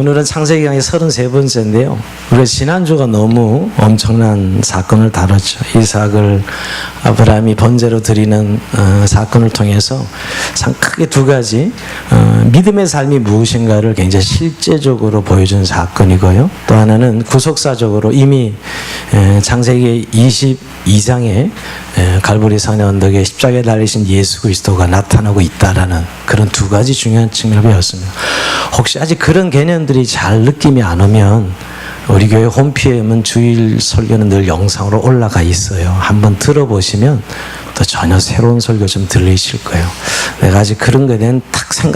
오늘은 창세기 강의 33번째인데요. 우리가 지난주가 너무 엄청난 사건을 다뤘죠. 이삭을 아브라함이 번제로 드리는 사건을 통해서 참 크게 두 가지 믿음의 삶이 무엇인가를 굉장히 실제적으로 보여준 사건이고요. 또 하나는 구속사적으로 이미 창세기 22장에 갈보리 산의 언덕에 십자가에 달리신 예수 그리스도가 나타나고 있다라는 그런 두 가지 중요한 측면을 배웠습니다. 혹시 아직 그런 개념들이 잘 느낌이 안 오면 우리 교회 홈피엠은 주일 설교는 늘 영상으로 올라가 있어요. 한번 들어보시면 또 전혀 새로운 설교 좀 들리실 거예요. 내가 아직 그런 거에 대한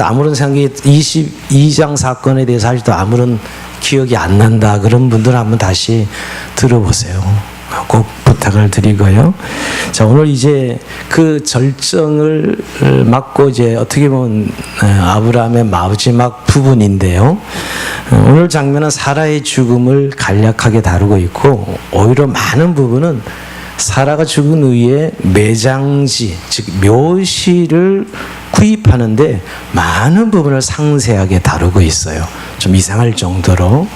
아무런 생각이 22장 사건에 대해서 아직도 아무런 기억이 안 난다 그런 분들은 한번 다시 들어보세요. 꼭 부탁을 드리고요. 자, 오늘 이제 그 절정을 맞고 이제 어떻게 보면 아브라함의 마지막 부분인데요. 오늘 장면은 사라의 죽음을 간략하게 다루고 있고 오히려 많은 부분은 사라가 죽은 후에 매장지, 즉 묘시를 구입하는데 많은 부분을 상세하게 다루고 있어요. 좀 이상할 정도로.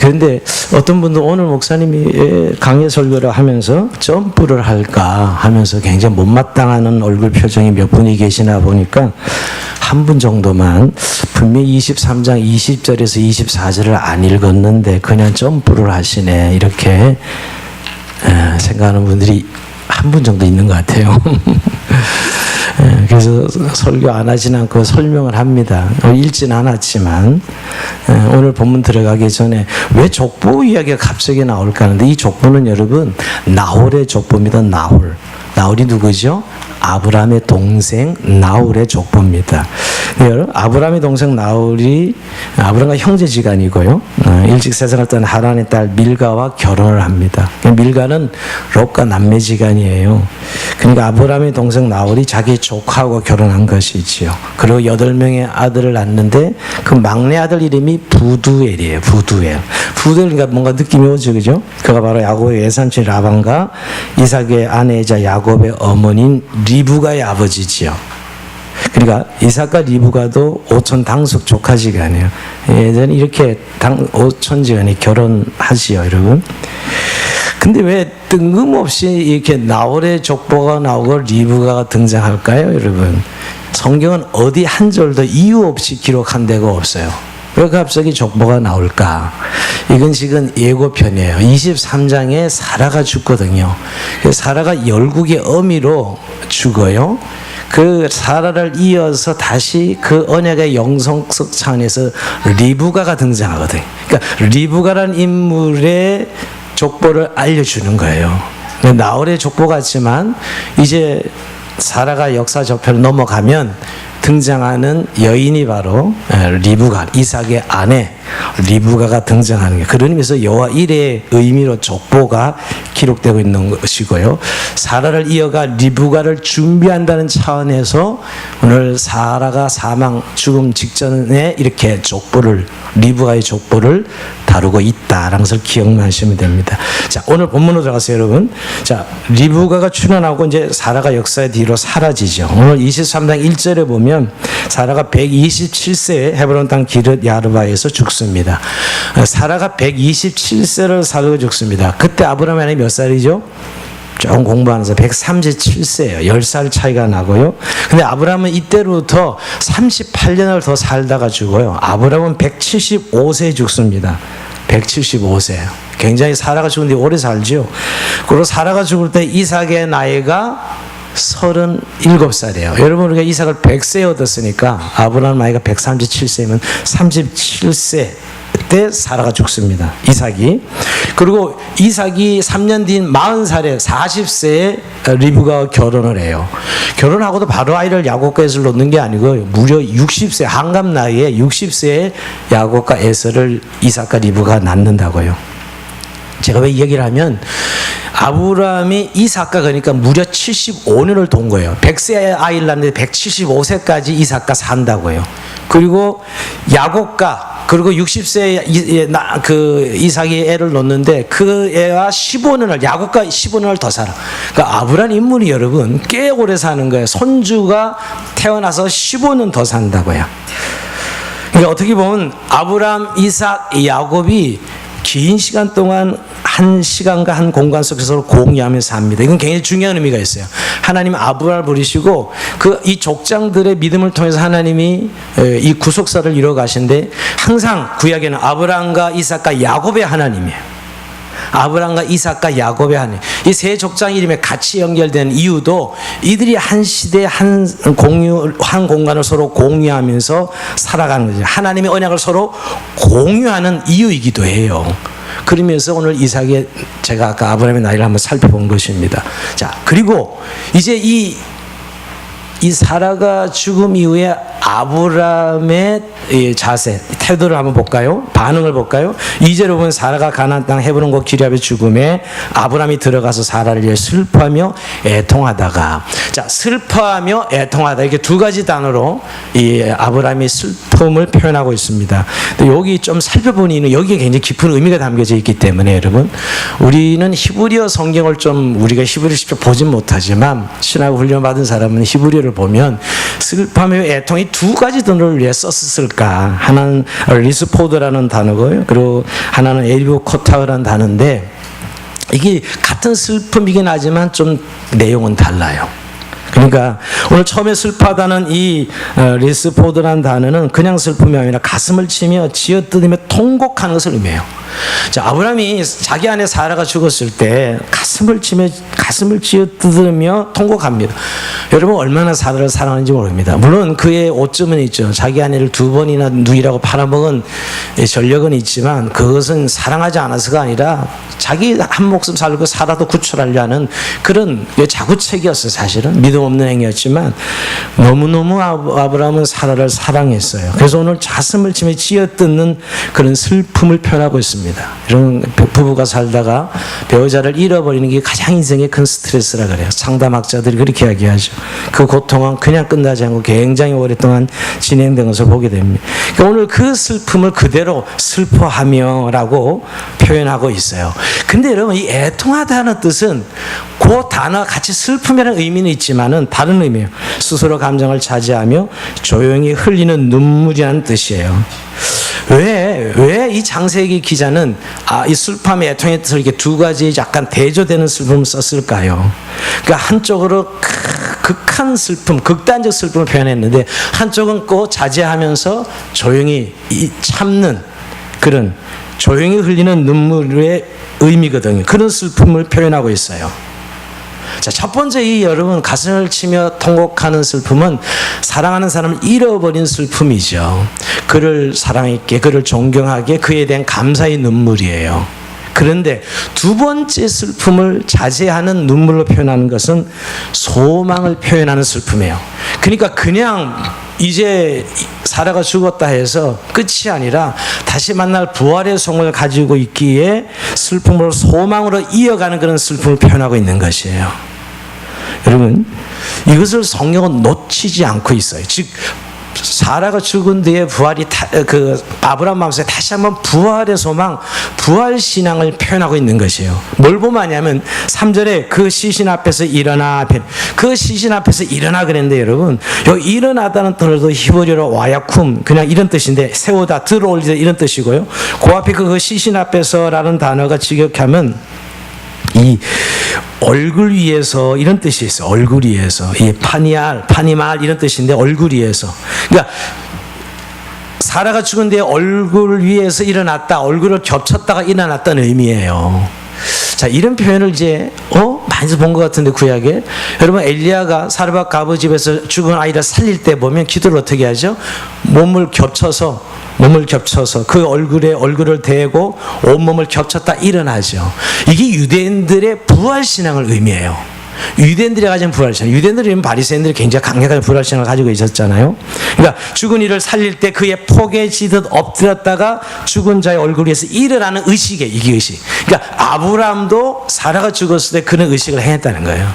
그런데 어떤 분도 오늘 목사님이 강의 설교를 하면서 점프를 할까 하면서 굉장히 못마땅하는 얼굴 표정이 몇 분이 계시나 보니까 한 분 정도만 분명히 23장 20절에서 24절을 안 읽었는데 그냥 점프를 하시네 이렇게 생각하는 분들이 한 분 정도 있는 것 같아요. 그래서 설교 안 하진 않고 설명을 합니다. 읽진 않았지만 오늘 본문 들어가기 전에 왜 족보 이야기가 갑자기 나올까 하는데 이 족보는 여러분 나홀의 족보입니다. 나홀이 누구죠? 아브라함의 동생 나홀의 족보입니다. 아브라함의 동생 나홀이 아브라함과 형제지간이고요. 일찍 세상을 떠난 하란의 딸 밀가와 결혼을 합니다. 밀가는 롯과 남매지간이에요. 그러니까 아브라함의 동생 나홀이 자기 조카하고 결혼한 것이지요. 그리고 8명의 아들을 낳는데 그 막내 아들 이름이 부두엘이에요. 부두엘 그러니까 뭔가 느낌이 오죠, 그죠? 그가 바로 야곱의 외삼촌 라반과 이삭의 아내이자 야곱의 어머니인 리브가의 아버지지요. 그러니까 이삭과 리브가도 오촌 당숙 조카지간이에요. 예전에 이렇게 오촌지간이 결혼하지요, 여러분. 근데 왜 뜬금없이 이렇게 나홀의 족보가 나오고 리브가가 등장할까요, 여러분? 성경은 어디 한 절도 이유 없이 기록한 데가 없어요. 왜 갑자기 족보가 나올까? 이건 지금 예고편이에요. 23장에 사라가 죽거든요. 사라가 열국의 어미로 죽어요. 그 사라를 이어서 다시 그 언약의 영성적 차원에서 리브가가 등장하거든요. 그러니까 리브가라는 인물의 족보를 알려주는 거예요. 나홀의 족보 같지만 이제 사라가 역사 저편을 넘어가면 등장하는 여인이 바로 리브가, 이삭의 아내 리브가가 등장하는 게 그런 의미에서 여호와 이레의 의미로 족보가 기록되고 있는 것이고요. 사라를 이어가 리브가를 준비한다는 차원에서 오늘 사라가 죽음 직전에 이렇게 리브가의 족보를 다루고 있다라는 것을 기억하시면 됩니다. 자, 오늘 본문으로 들어가세요, 여러분. 자, 리브가가 출현하고 이제 사라가 역사의 뒤로 사라지죠. 오늘 23장 1절에 보면 사라가 127세에 헤브론 땅 기럇 야르바에서 죽습니다. 사라가 127세를 살고 죽습니다. 그때 아브라함이 나이 몇 살이죠? 조금 공부하면서 137세예요. 10살 차이가 나고요. 근데 아브라함은 이때로부터 38년을 더 살다가 죽어요. 아브라함은 175세에 죽습니다. 175세. 굉장히 사라가 죽은 뒤 오래 살죠. 그리고 사라가 죽을 때 이삭의 나이가 37살이에요. 여러분, 우리가 이삭을 100세에 얻었으니까 아브라함 나이가 137세면 37세 때 사라가 죽습니다. 이삭이. 그리고 이삭이 3년 뒤인 40살에 40세에 리브가와 결혼을 해요. 결혼하고도 바로 아이를 야곱과 에서를 놓는 게 아니고 무려 60세 한갑 나이에 60세에 야곱과 에서를 이삭과 리브가가 낳는다고요. 제가 왜 이 얘기를 하면 아브라함이 이삭과 그러니까 무려 75년을 돈 거예요. 100세 아이를 낳는데 175세까지 이삭과 산다고요. 그리고 야곱과 그리고 60세에 이삭이 애를 놓는데 그 애와 15년을 야곱과 15년을 더 살아. 그러니까 아브라함 인물이 여러분 꽤 오래 사는 거예요. 손주가 태어나서 15년 더 산다고요. 그러니까 어떻게 보면 아브라함, 이삭, 야곱이 긴 시간 동안 한 시간과 한 공간 속에서 공유하면서 삽니다. 이건 굉장히 중요한 의미가 있어요. 하나님 아브라함을 부르시고 이 족장들의 믿음을 통해서 하나님이 이 구속사를 이루어 가신데, 항상 구약에는 아브라함과 이삭과 야곱의 하나님이에요. 아브라함과 이삭과 야곱의 하나님, 이 세 족장 이름에 같이 연결된 이유도 이들이 한 시대 한 공간을 서로 공유하면서 살아가는 거죠. 하나님의 언약을 서로 공유하는 이유이기도 해요. 그러면서 오늘 이삭의, 제가 아까 아브라함의 나이를 한번 살펴본 것입니다. 자, 그리고 이제 이 사라가 죽음 이후에 아브라함의 자세, 태도를 한번 볼까요? 반응을 볼까요? 2절에 보면 사라가 가나안 땅 헤브론과 기럇의 죽음에 아브라함이 들어가서 사라를 위해 슬퍼하며 애통하다가, 자, 슬퍼하며 애통하다, 이렇게 두 가지 단어로 이 아브라함의 슬픔을 표현하고 있습니다. 근데 여기 좀 살펴보니 여기에 굉장히 깊은 의미가 담겨져 있기 때문에, 여러분, 우리는 히브리어 성경을 좀, 우리가 히브리어를 직접 보진 못하지만 신학 훈련 받은 사람은 히브리어를 보면 슬퍼하며 애통이 두 가지 단어를 왜 썼을까? 하나는 리스포드라는 단어고요, 그리고 하나는 에리보코타라는 단어인데, 이게 같은 슬픔이긴 하지만 좀 내용은 달라요. 그러니까 오늘 처음에 슬퍼하다는 이 리스포드라는 단어는 그냥 슬픔이 아니라 가슴을 치며 쥐어뜯으며 통곡하는 것을 의미해요. 자, 아브라함이 자기 아내 사라가 죽었을 때 가슴을 쥐어뜯으며 통곡합니다. 여러분, 얼마나 사라를 사랑하는지 모릅니다. 물론 그의 오점은 있죠. 자기 아내를 두 번이나 누이라고 팔아먹은 전력은 있지만, 그것은 사랑하지 않아서가 아니라 자기 한 목숨 살고 사라도 구출하려 하는 그런 자구책이었어요. 사실은 믿음 없는 행위였지만 너무너무 아브라함은 사라를 사랑했어요. 그래서 오늘 가슴을 치며 쥐어뜯는 그런 슬픔을 표현하고 있습니다. 이런 부부가 살다가 배우자를 잃어버리는 게 가장 인생의 큰 스트레스라 그래요. 상담학자들이 그렇게 이야기하죠. 그 고통은 그냥 끝나지 않고 굉장히 오랫동안 진행된 것을 보게 됩니다. 그러니까 오늘 그 슬픔을 그대로 슬퍼하며라고 표현하고 있어요. 근데 여러분, 이 애통하다는 뜻은 그 단어 같이 슬픔이라는 의미는 있지만은 다른 의미예요. 스스로 감정을 차지하며 조용히 흘리는 눈물이라는 뜻이에요. 왜 이 창세기 기자는 이 슬픔의 애통의 뜻을 이렇게 두 가지 약간 대조되는 슬픔을 썼을까요? 그러니까 한쪽으로 극한 슬픔, 극단적 슬픔을 표현했는데, 한쪽은 꼭 자제하면서 조용히 참는 그런 조용히 흘리는 눈물의 의미거든요. 그런 슬픔을 표현하고 있어요. 자, 첫 번째, 여러분, 가슴을 치며 통곡하는 슬픔은 사랑하는 사람을 잃어버린 슬픔이죠. 그를 사랑했기에, 그를 존경하기에 그에 대한 감사의 눈물이에요. 그런데 두 번째 슬픔을 자제하는 눈물로 표현하는 것은 소망을 표현하는 슬픔이에요. 그러니까 그냥 이제 사라가 죽었다 해서 끝이 아니라 다시 만날 부활의 소망을 가지고 있기에 슬픔으로 소망으로 이어가는 그런 슬픔을 표현하고 있는 것이에요. 여러분, 이것을 성경은 놓치지 않고 있어요. 즉, 사라가 죽은 뒤에 부활이 아브라함 마음속에 다시 한번 부활의 소망, 부활 신앙을 표현하고 있는 것이에요. 뭘 보면 하냐면 3절에 그 시신 앞에서 일어나, 그 시신 앞에서 일어나 그랬는데, 여러분, 여기 일어나다는 단어도 히브리어로 와야쿰, 그냥 이런 뜻인데, 세우다, 들어올리다 이런 뜻이고요. 그 앞에 그 시신 앞에서라는 단어가 직역하면 이 얼굴 위에서 이런 뜻이 있어요. 얼굴 위에서, 이 파니말 이런 뜻인데, 얼굴 위에서. 그러니까 사라가 죽은 뒤에 얼굴 위에서 일어났다, 얼굴을 겹쳤다가 일어났다는 의미예요. 자, 이런 표현을 이제 많이 본 것 같은데, 구약에. 여러분, 엘리야가 사르밧 가브 집에서 죽은 아이를 살릴 때 보면 기도를 어떻게 하죠? 몸을 겹쳐서 그 얼굴에 얼굴을 대고 온몸을 겹쳤다 일어나죠. 이게 유대인들의 부활신앙을 의미해요. 유대인들이 가진 부활신앙. 유대인들은 바리새인들이 굉장히 강력한 부활신앙을 가지고 있었잖아요. 그러니까 죽은 이를 살릴 때 그의 포개지듯 엎드렸다가 죽은 자의 얼굴 위에서 일어나는 의식이에요. 이게 의식. 그러니까 아브라함도 사라가 죽었을 때 그런 의식을 행했다는 거예요.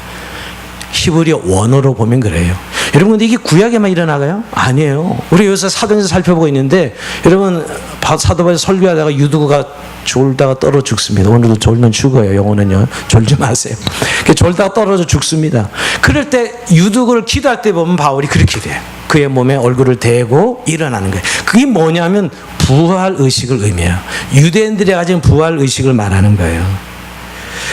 히브리어 원어로 보면 그래요. 여러분, 근데 이게 구약에만 일어나가요? 아니에요. 우리 여기서 사도행전 살펴보고 있는데, 여러분, 사도바에서 설교하다가 유두가 졸다가 떨어져 죽습니다. 오늘도 졸면 죽어요. 영어는요. 졸지 마세요. 졸다가 떨어져 죽습니다. 그럴 때 유두를 기도할 때 보면 바울이 그렇게 돼요. 그의 몸에 얼굴을 대고 일어나는 거예요. 그게 뭐냐면 부활의식을 의미해요. 유대인들이 가진 부활의식을 말하는 거예요.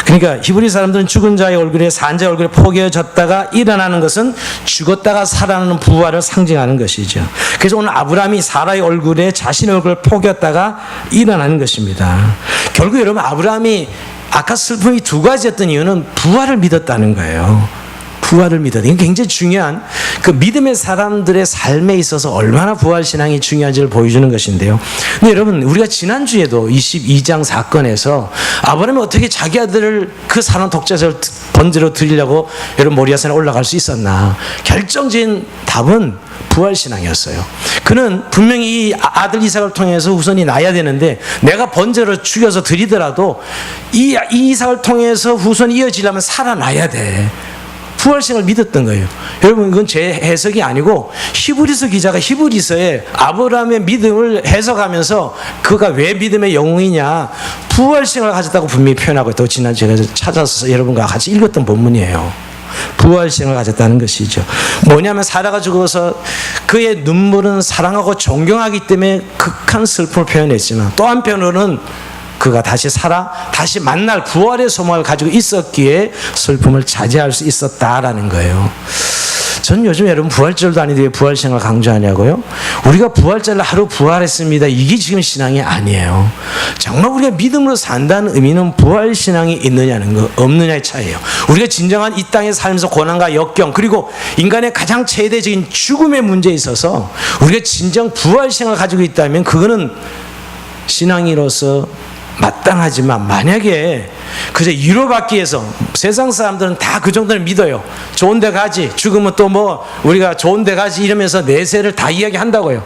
그러니까 히브리 사람들은 죽은 자의 얼굴에 산 자의 얼굴에 포개졌다가 일어나는 것은 죽었다가 살아나는 부활을 상징하는 것이죠. 그래서 오늘 아브라함이 사라의 얼굴에 자신의 얼굴을 포겼다가 일어나는 것입니다. 결국 여러분 아브라함이 아까 슬픔이 두 가지였던 이유는 부활을 믿었다는 거예요. 부활을 믿었다. 이게 굉장히 중요한 그 믿음의 사람들의 삶에 있어서 얼마나 부활신앙이 중요한지를 보여주는 것인데요. 근데 여러분 우리가 지난주에도 22장 사건에서 아브라함이 어떻게 자기 아들을 그 사람 독자적을 번제로 드리려고 여러분 모리아산에 올라갈 수 있었나. 결정적인 답은 부활신앙이었어요. 그는 분명히 이 아들 이삭을 통해서 후손이 나야 되는데 내가 번제로 죽여서 드리더라도 이 이삭을 통해서 후손이 이어지려면 살아나야 돼. 부활신을 믿었던 거예요. 여러분 이건 제 해석이 아니고 히브리서 기자가 히브리서에 아브라함의 믿음을 해석하면서 그가 왜 믿음의 영웅이냐 부활신을 가졌다고 분명히 표현하고 있다고 지난 제가 찾아서 여러분과 같이 읽었던 본문이에요. 부활신을 가졌다는 것이죠. 뭐냐면 사라가 죽어서 그의 눈물은 사랑하고 존경하기 때문에 극한 슬픔을 표현했지만 또 한편으로는 그가 다시 살아 다시 만날 부활의 소망을 가지고 있었기에 슬픔을 자제할 수 있었다라는 거예요. 저는 요즘 여러분 부활절도 아닌데 왜 부활신앙을 강조하냐고요? 우리가 부활절을 하루 부활했습니다. 이게 지금 신앙이 아니에요. 정말 우리가 믿음으로 산다는 의미는 부활신앙이 있느냐는 거 없느냐의 차이예요. 우리가 진정한 이 땅에 살면서 고난과 역경 그리고 인간의 가장 최대적인 죽음의 문제에 있어서 우리가 진정 부활신앙을 가지고 있다면 그거는 신앙인으로서 마땅하지만 만약에 그저 위로받기 위해서 세상 사람들은 다 그 정도는 믿어요. 좋은 데 가지 죽으면 또 뭐 우리가 좋은 데 가지 이러면서 내세를 다 이야기한다고요.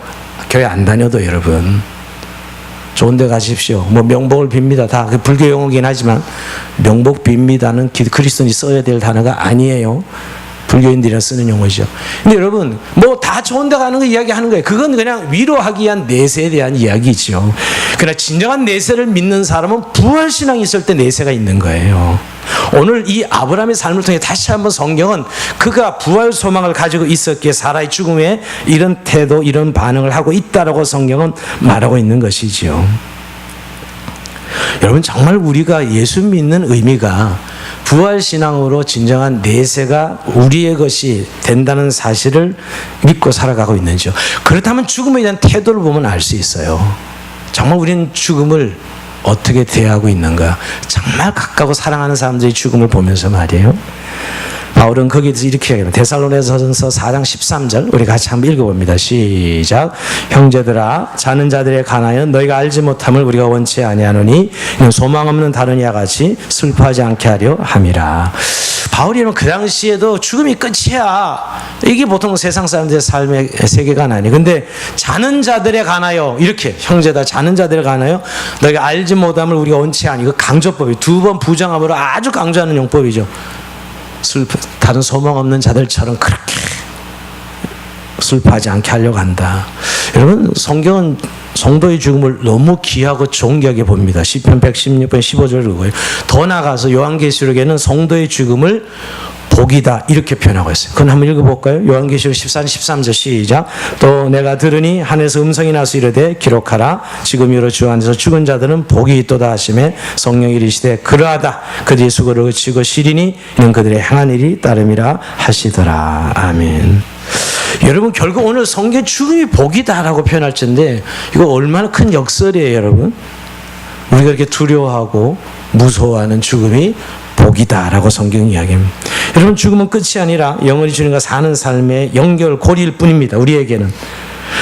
교회 안 다녀도 여러분 좋은 데 가십시오. 뭐 명복을 빕니다. 다 그 불교 용어긴 하지만 명복 빕니다는 그리스도인이 써야 될 단어가 아니에요. 불교인들이라 쓰는 용어죠. 근데 여러분 뭐 다 좋은 데 가는 거 이야기하는 거예요. 그건 그냥 위로하기 위한 내세에 대한 이야기죠. 그러나 진정한 내세를 믿는 사람은 부활신앙이 있을 때 내세가 있는 거예요. 오늘 이 아브라함의 삶을 통해 다시 한번 성경은 그가 부활 소망을 가지고 있었기에 사라의 죽음에 이런 태도 이런 반응을 하고 있다라고 성경은 말하고 있는 것이죠. 여러분 정말 우리가 예수 믿는 의미가 부활신앙으로 진정한 내세가 우리의 것이 된다는 사실을 믿고 살아가고 있는지요. 그렇다면 죽음에 대한 태도를 보면 알 수 있어요. 정말 우리는 죽음을 어떻게 대하고 있는가. 정말 가까워 사랑하는 사람들의 죽음을 보면서 말이에요. 바울은 거기서 이렇게 얘기합니다. 데살로니가전서 4장 13절 우리 같이 한번 읽어봅니다. 시작. 형제들아 자는 자들에 관하여 너희가 알지 못함을 우리가 원치 아니하노니 소망 없는 다른 이와 같이 슬퍼하지 않게 하려 함이라. 바울이는 그 당시에도 죽음이 끝이야. 이게 보통 세상 사람들의 삶의 세계관 아니에요. 근데 자는 자들에 관하여 이렇게 형제다 자는 자들에 관하여 너희가 알지 못함을 우리가 원치 아니고 강조법이 두 번 부정함으로 아주 강조하는 용법이죠. 다른 소망 없는 자들처럼 그렇게 슬퍼하지 않게 하려고 한다. 여러분 성경은 성도의 죽음을 너무 귀하고 존귀하게 봅니다. 시편 116편 15절 그거예요. 더 나아가서 요한계시록에는 성도의 죽음을 복이다 이렇게 표현하고 있어요. 그건 한번 읽어볼까요? 요한계시록 14장 13절 시작. 또 내가 들으니 하늘에서 음성이 나서 이르되 기록하라. 지금 이후로 주 안에서 죽은 자들은 복이 있도다 하시매 성령이 이르시되 그러하다. 그들의 수고를 그치고 시리니 이는 그들의 행한 일이 따름이라 하시더라. 아멘. 여러분 결국 오늘 성경 죽음이 복이다라고 표현할 텐데 이거 얼마나 큰 역설이에요 여러분. 우리가 이렇게 두려워하고 무서워하는 죽음이 복이다라고 성경이 이야기합니다. 여러분 죽음은 끝이 아니라 영원히 주님과 사는 삶의 연결고리일 뿐입니다. 우리에게는.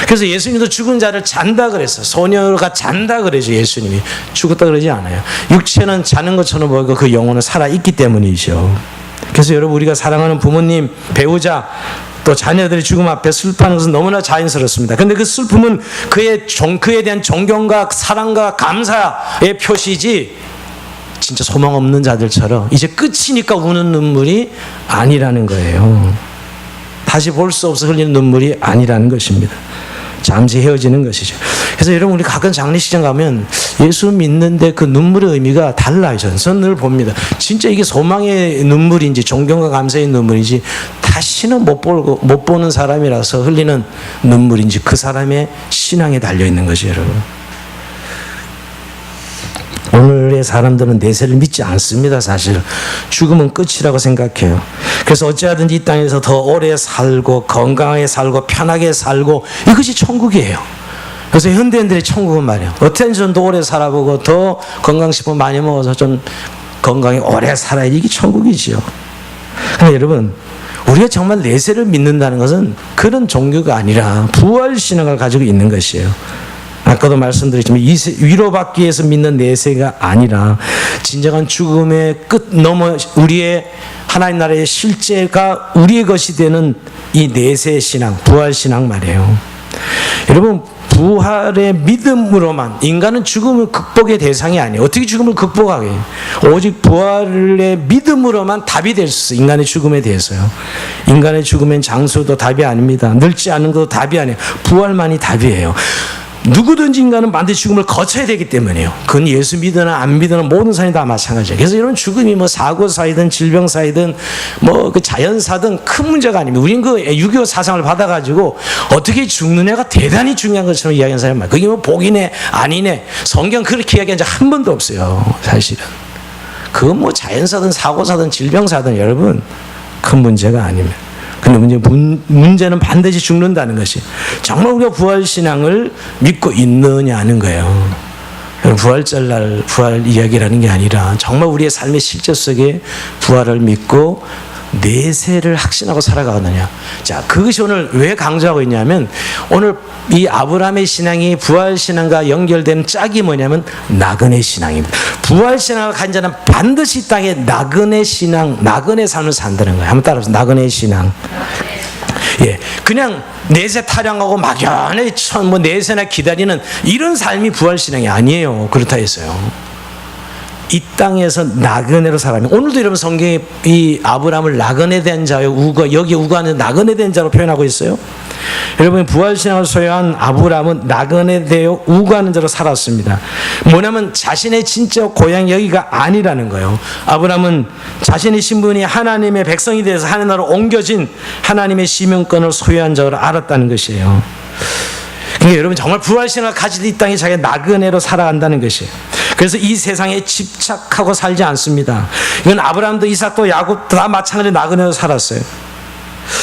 그래서 예수님도 죽은 자를 잔다 그랬어요. 소녀가 잔다 그러죠. 예수님이 죽었다 그러지 않아요. 육체는 자는 것처럼 보이고 그 영혼은 살아있기 때문이죠. 그래서 여러분 우리가 사랑하는 부모님, 배우자 또 자녀들의 죽음 앞에 슬퍼하는 것은 너무나 자연스럽습니다. 그런데 그 슬픔은 그에 대한 존경과 사랑과 감사의 표시지 진짜 소망 없는 자들처럼 이제 끝이니까 우는 눈물이 아니라는 거예요. 다시 볼 수 없어 흘리는 눈물이 아니라는 것입니다. 잠시 헤어지는 것이죠. 그래서 여러분 우리 가끔 장례식장 가면 예수 믿는데 그 눈물의 의미가 달라요. 저는 늘 봅니다. 진짜 이게 소망의 눈물인지 존경과 감사의 눈물인지 다시는 못 보는 사람이라서 흘리는 눈물인지 그 사람의 신앙에 달려있는 것이에요. 여러분. 오늘의 사람들은 내세를 믿지 않습니다. 사실 죽음은 끝이라고 생각해요. 그래서 어찌하든지 이 땅에서 더 오래 살고 건강하게 살고 편하게 살고 이것이 천국이에요. 그래서 현대인들의 천국은 말이에요. 어떻게든 좀 더 오래 살아보고 더 건강식품 많이 먹어서 좀 건강히 오래 살아야 이게 천국이지요. 근데 여러분 우리가 정말 내세를 믿는다는 것은 그런 종교가 아니라 부활신앙을 가지고 있는 것이에요. 아까도 말씀드렸지만 위로받기 위해서 믿는 내세가 아니라 진정한 죽음의 끝 넘어 우리의 하나님 나라의 실제가 우리의 것이 되는 이 내세 신앙, 부활 신앙 말이에요. 여러분 부활의 믿음으로만 인간은 죽음을 극복의 대상이 아니에요. 어떻게 죽음을 극복하게 해요? 오직 부활의 믿음으로만 답이 될 수 있어요. 인간의 죽음에 대해서요. 인간의 죽음엔 장수도 답이 아닙니다. 늙지 않는 것도 답이 아니에요. 부활만이 답이에요. 누구든지 인간은 반드시 죽음을 거쳐야 되기 때문이에요. 그건 예수 믿으나 안 믿으나 모든 사람이 다 마찬가지예요. 그래서 이런 죽음이 뭐 사고사이든 질병사이든 뭐 그 자연사든 큰 문제가 아닙니다. 우리는 그 6.25 사상을 받아가지고 어떻게 죽느냐가 대단히 중요한 것처럼 이야기하는 사람이 많아요. 그게 뭐 복이네 아니네 성경 그렇게 이야기한 적 한 번도 없어요. 사실은 그건 뭐 자연사든 사고사든 질병사든 여러분 큰 문제가 아닙니다. 근데 문제는 반드시 죽는다는 것이 정말 우리가 부활신앙을 믿고 있느냐는 거예요. 부활절날 부활 이야기라는 게 아니라 정말 우리의 삶의 실제 속에 부활을 믿고 내세를 확신하고 살아가느냐. 자, 그것이 오늘 왜 강조하고 있냐면 오늘 이 아브라함의 신앙이 부활신앙과 연결된 짝이 뭐냐면 나그네 신앙입니다. 부활신앙을 가진 자는 반드시 이 땅에 나그네 신앙, 나그네 삶을 산다는 거예요. 한번 따라서 나그네 신앙. 예, 그냥 내세 타령하고 막연히 뭐 내세나 기다리는 이런 삶이 부활신앙이 아니에요. 그렇다 했어요. 이 땅에서 나그네로 살아가면 오늘도 여러분 성경에 이 아브라함을 나그네 된 자요 우가 여기 우가는 나그네 된 자로 표현하고 있어요. 여러분 부활신앙을 소유한 아브라함은 나그네 되어 우가는 자로 살았습니다. 뭐냐면 자신의 진짜 고향이 여기가 아니라는 거예요. 아브라함은 자신의 신분이 하나님의 백성이 되어서 하나님 나라로 옮겨진 하나님의 시민권을 소유한 자로 알았다는 것이에요. 그러니까 여러분 정말 부활신앙을 가지고 이 땅에 자기가 나그네로 살아간다는 것이에요. 그래서 이 세상에 집착하고 살지 않습니다. 이건 아브라함도 이삭도 야곱도 다 마찬가지로 나그네로 살았어요.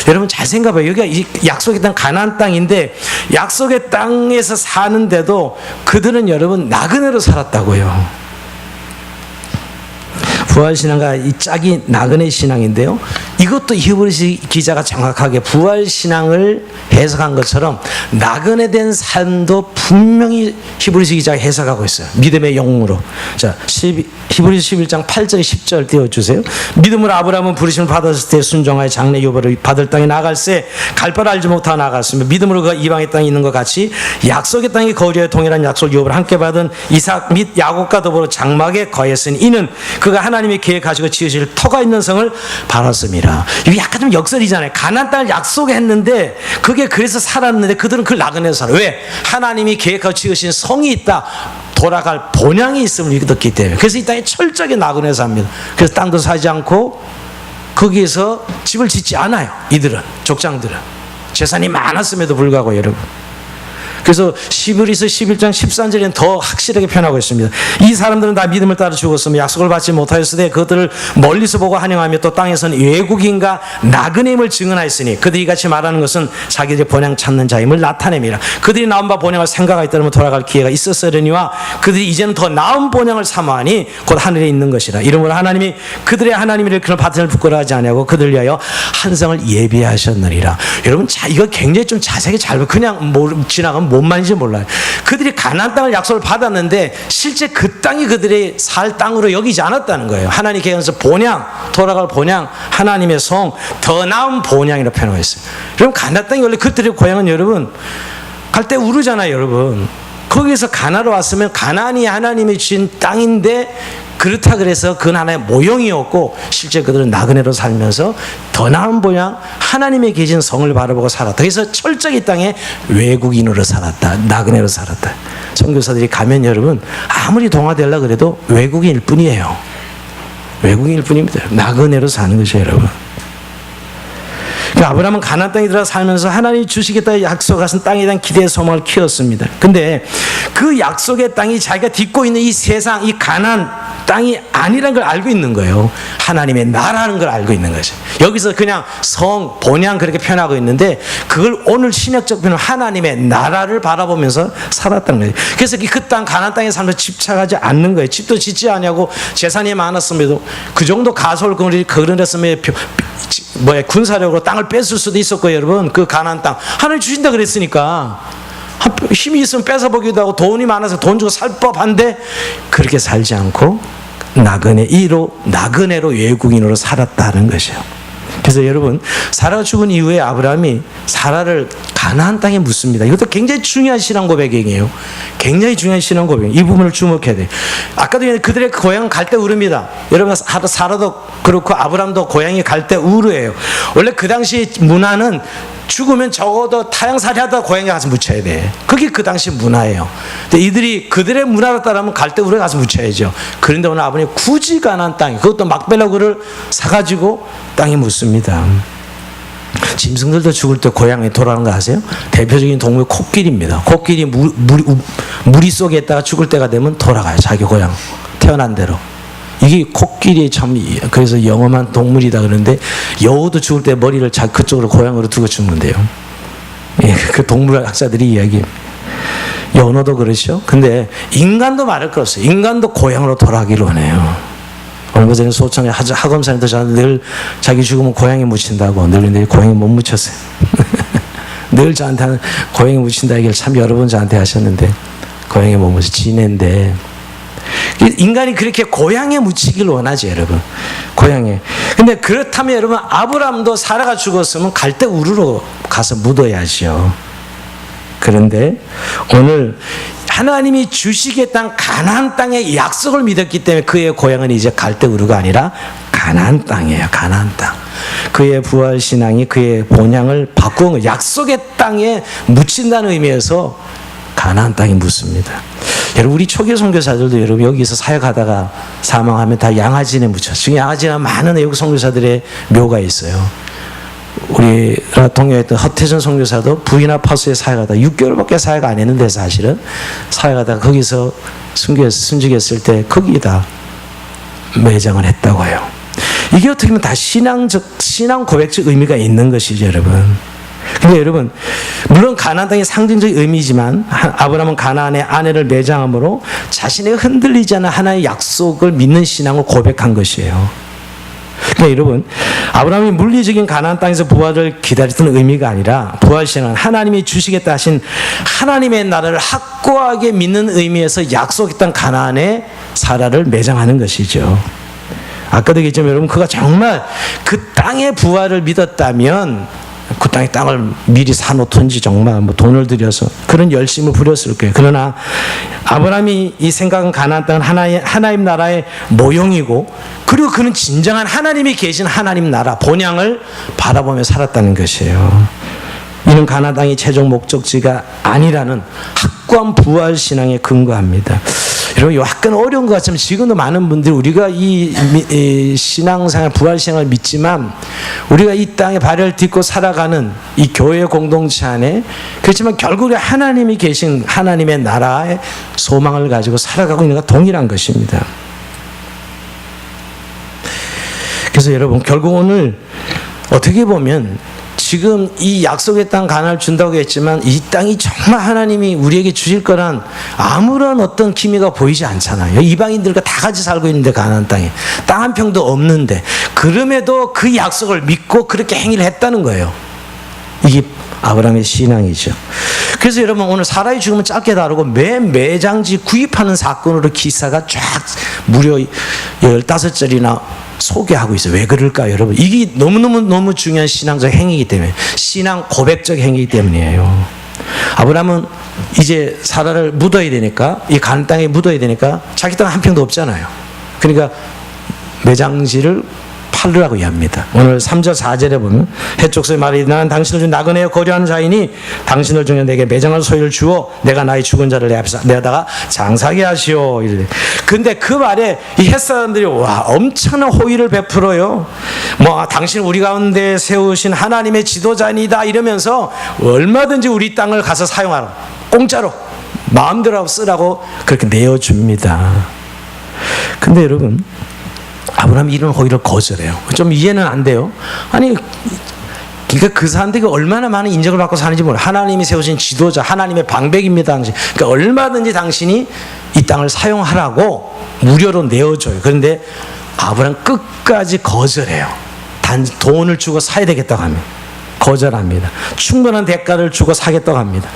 여러분 잘 생각해봐요. 여기가 이 약속의 땅 가나안 땅인데 약속의 땅에서 사는데도 그들은 여러분 나그네로 살았다고요. 부활신앙과 이 짝이 나그네 신앙인데요. 이것도 히브리서 기자가 정확하게 부활신앙을 해석한 것처럼 나그네 된 삶도 분명히 히브리서 기자가 해석하고 있어요. 믿음의 영웅으로. 자, 히브리서 11장 8절 10절 띄워주세요. 믿음으로 아브라함은 부르심을 받았을 때 순종하여 장래 유업을 받을 땅에 나갈새 갈 바를 알지 못하고 나갔으며 믿음으로 그 이방의 땅에 있는 것 같이 약속의 땅에 거주하여 동일한 약속 유업을 함께 받은 이삭 및 야곱과 더불어 장막에 거했으니 이는 그가 하나님의 계획하시고 지으실 터가 있는 성을 바랐습니다. 이게 약간 좀 역설이잖아요. 가나안 땅을 약속했는데 그게 그래서 살았는데 그들은 그걸 나그네로 살아요. 왜? 하나님이 계획하고 지으신 성이 있다. 돌아갈 본향이 있음을 믿었기 때문에. 그래서 이 땅에 철저하게 나그네로 삽니다. 그래서 땅도 사지 않고 거기에서 집을 짓지 않아요. 이들은 족장들은 재산이 많았음에도 불구하고 여러분. 그래서 히브리서 11장 13절에는 더 확실하게 표현하고 있습니다. 이 사람들은 다 믿음을 따라 죽었으며 약속을 받지 못하였으되 그들을 멀리서 보고 환영하며 또 땅에서는 외국인과 나그네임을 증언하였으니 그들이 같이 말하는 것은 자기들의 본향 찾는 자임을 나타냅니다. 그들이 나은 바 본향을 생각하기 때문에 돌아갈 기회가 있었으려니와 그들이 이제는 더 나은 본향을 사모하니 곧 하늘에 있는 것이라. 이러므로 하나님이 그들의 하나님을 그런 바튼을 부끄러워하지 아니하고 그들을 위하여 한 성을 예비하셨느니라. 여러분 이거 굉장히 좀 자세하게 잘 그냥 지나가면 뭔 말인지 몰라요. 그들이 가나안 땅을 약속을 받았는데 실제 그 땅이 그들의 살 땅으로 여기지 않았다는 거예요. 하나님 계획에서 본향, 돌아갈 본향, 하나님의 성, 더 나은 본향이라고 표현하고 있어요. 그럼 가나안 땅이 원래 그들의 고향은 여러분 갈 때 우르잖아요, 여러분. 거기에서 가나안으로 왔으면 가나안이 하나님이 주신 땅인데 그렇다 그래서 그건 하나의 모형이었고 실제 그들은 나그네로 살면서 더 나은 모양 하나님의 계신 성을 바라보고 살았다. 그래서 철저히 이 땅에 외국인으로 살았다. 나그네로 살았다. 선교사들이 가면 여러분 아무리 동화되려고 그래도 외국인일 뿐이에요. 외국인일 뿐입니다. 나그네로 사는 것이죠, 여러분. 그러니까 아브라함은 가나안 땅에 들어가 살면서 하나님이 주시겠다 약속하신 땅에 대한 기대의 소망을 키웠습니다. 근데 그 약속의 땅이 자기가 딛고 있는 이 세상, 이 가나안 땅이 아니라는 걸 알고 있는 거예요. 하나님의 나라는 걸 알고 있는 거죠. 여기서 그냥 성, 본향 그렇게 표현하고 있는데 그걸 오늘 신약적 표현은 하나님의 나라를 바라보면서 살았다는 거예요. 그래서 그 땅, 가나안 땅에 살면서 집착하지 않는 거예요. 집도 짓지 않냐고 재산이 많았음에도 그 정도 가솔거리 그런데서면 군사력으로 땅을 뺏을 수도 있었고 여러분 그 가나안 땅 하나님 주신다 그랬으니까 힘이 있으면 뺏어보기도 하고 돈이 많아서 돈 주고 살 법한데 그렇게 살지 않고 나그네로 외국인으로 살았다는 것이에요. 그래서 여러분 사라가 죽은 이후에 아브라함이 사라를 가나안 땅에 묻습니다. 이것도 굉장히 중요한 신앙 고백이에요. 굉장히 중요한 신앙 고백이에요. 이 부분을 주목해야 돼요. 아까도 그들의 고향은 갈대우르입니다. 여러분 사라도 그렇고 아브라함도 고향이 갈대우르예요. 원래 그 당시 문화는 죽으면 적어도 타향살이 하다 고향에 가서 묻혀야 돼. 그게 그 당시 문화예요. 근데 이들이 그들의 문화로 따르면 갈대우르에 가서 묻혀야죠. 그런데 오늘 아버님이 굳이 가나안 땅에 그것도 막벨라 굴을 사가지고 땅에 묻습니다. 짐승들도 죽을 때 고향에 돌아가는 거 아세요? 대표적인 동물 코끼리입니다. 코끼리 무리 속에 있다가 죽을 때가 되면 돌아가요. 자기 고향 태어난 대로. 이게 코끼리의 참 그래서 영험한 동물이다 그러는데 여우도 죽을 때 머리를 그쪽으로 고향으로 두고 죽는데요. 예, 그 동물 학자들이 이야기합니다. 연어도 그렇죠. 근데 인간도 말할 거 없어요. 인간도 고향으로 돌아가기를 원해요. 얼마 전에 소창에 하검사님도 늘 자기 죽으면 고향에 묻힌다고 늘 고향에 못 묻혔어요. 늘 저한테 고향에 묻힌다 얘기를 참 여러 번 저한테 하셨는데 고향에 못 묻혀 지낸데 인간이 그렇게 고향에 묻히길 원하죠, 여러분. 고향에. 근데 그렇다면 여러분 아브라함도 사라가 죽었으면 갈대우르로 가서 묻어야죠. 그런데 오늘 하나님이 주시겠다는 가나안 땅의 약속을 믿었기 때문에 그의 고향은 이제 갈대우르가 아니라 가나안 땅이에요. 가나안 땅. 그의 부활 신앙이 그의 본향을 바꾸는 거예요. 약속의 땅에 묻힌다는 의미에서 가나안 땅에 묻습니다. 여러분 우리 초기 선교사들도 여러분 여기서 사역하다가 사망하면 다 양아진에 묻혀. 지금 양아진에 많은 외국 선교사들의 묘가 있어요. 우리 동료했던 허태전 선교사도 부르키나파소에 사역하다 6개월밖에 사역 안 했는데 사실은 사역하다가 거기서 순직했을 때 거기다 매장을 했다고 해요. 이게 어떻게 보면 다 신앙 고백적 의미가 있는 것이죠, 여러분. 근데 여러분 물론 가나안 땅의 상징적 의미지만 아브라함은 가나안의 아내를 매장함으로 자신의 흔들리지 않은 하나의 약속을 믿는 신앙을 고백한 것이에요. 그러니까 여러분 아브라함이 물리적인 가나안 땅에서 부활을 기다렸던 의미가 아니라 부활 신앙은 하나님이 주시겠다 하신 하나님의 나라를 확고하게 믿는 의미에서 약속했던 가나안의 사라를 매장하는 것이죠. 아까도 얘기했지만 여러분 그가 정말 그 땅의 부활을 믿었다면 그 땅을 미리 사놓던지 정말 돈을 들여서 그런 열심을 부렸을 거예요. 그러나 아브라함이 이 생각은 가나안 땅은 하나님 나라의 모형이고 그리고 그는 진정한 하나님이 계신 하나님 나라 본향을 바라보며 살았다는 것이에요. 이는 가나안 땅이 최종 목적지가 아니라는 확고한 부활 신앙에 근거합니다. 여러분 약간 어려운 것 같지만 지금도 많은 분들이 우리가 이 신앙생활 부활신앙을 믿지만 우리가 이 땅에 발을 딛고 살아가는 이 교회 공동체 안에 그렇지만 결국에 하나님이 계신 하나님의 나라의 소망을 가지고 살아가고 있는 것과 동일한 것입니다. 그래서 여러분 결국 오늘 어떻게 보면 지금 이 약속의 땅 가나안을 준다고 했지만 이 땅이 정말 하나님이 우리에게 주실 거란 아무런 어떤 기미가 보이지 않잖아요. 이방인들과 다 같이 살고 있는데 가나안 땅에 땅 한 평도 없는데 그럼에도 그 약속을 믿고 그렇게 행위를 했다는 거예요. 이게 아브라함의 신앙이죠. 그래서 여러분 오늘 사라의 죽음은 짧게 다루고 매장지 구입하는 사건으로 기사가 쫙 무려 15절이나 소개하고 있어요. 왜 그럴까요, 여러분? 이게 너무 중요한 신앙적 행위이기 때문에 신앙 고백적 행위이기 때문이에요. 아브라함은 이제 사라를 묻어야 되니까 이 가나안 땅에 묻어야 되니까 자기 땅 한 평도 없잖아요. 그러니까 매장지를 팔으라고 이해합니다. 오늘 3절 4절에 보면 해족소의 말이 나는 당신을 준 나그네여 거류하는 자이니 당신을 중에 내게 매장할 소유를 주어 내가 나의 죽은 자를 내다가 장사하게 하시오. 이래. 근데 그 말에 이 햇사람들이 와 엄청난 호의를 베풀어요. 뭐 당신 우리 가운데 세우신 하나님의 지도자이다 이러면서 얼마든지 우리 땅을 가서 사용하라. 공짜로 마음대로 쓰라고 그렇게 내어줍니다. 근데 여러분 아브라함이 이런 호의를 거절해요. 좀 이해는 안 돼요. 아니 그러니까 그 사람들이 얼마나 많은 인정을 받고 사는지 몰라요. 하나님이 세우신 지도자, 하나님의 방백입니다. 그러니까 얼마든지 당신이 이 땅을 사용하라고 무료로 내어줘요. 그런데 아브라함 끝까지 거절해요. 단지 돈을 주고 사야 되겠다고 합니다. 거절합니다. 충분한 대가를 주고 사겠다고 합니다.